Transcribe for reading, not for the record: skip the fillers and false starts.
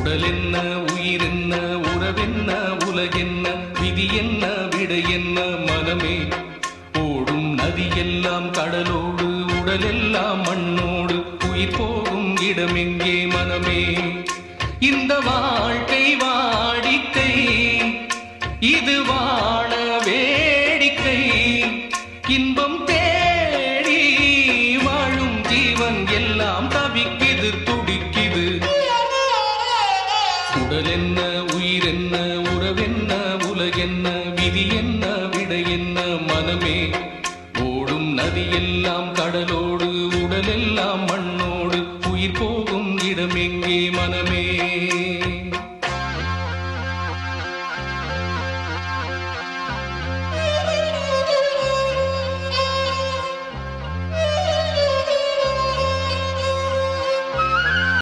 உடல் என்ன, உயிர் என்ன, உறவென்ன, உலகென்ன, விதி என்ன, விடை என்ன மனமே. ஓடும் நதியெல்லாம் கடலோடு, உடலெல்லாம் மண்ணோடு, உயிர் போகும் இடமெங்கே மனமே. இந்த வாழ்க்கை வாடிக்கை, இது வாழ வேடிக்கை. இன்பம் தேடி வாழும் ஜீவன் எல்லாம் தவிக்குது, துடிக்குது. உடல் என்ன, உயிர் என்ன, உறவென்ன, உலகென்ன, விதி என்ன, விடை என்ன மனமே. ஓடும் நதியெல்லாம் கடலோடு, உடலெல்லாம் மண்ணோடு, உயிர் போகும் இடமெங்கே மனமே.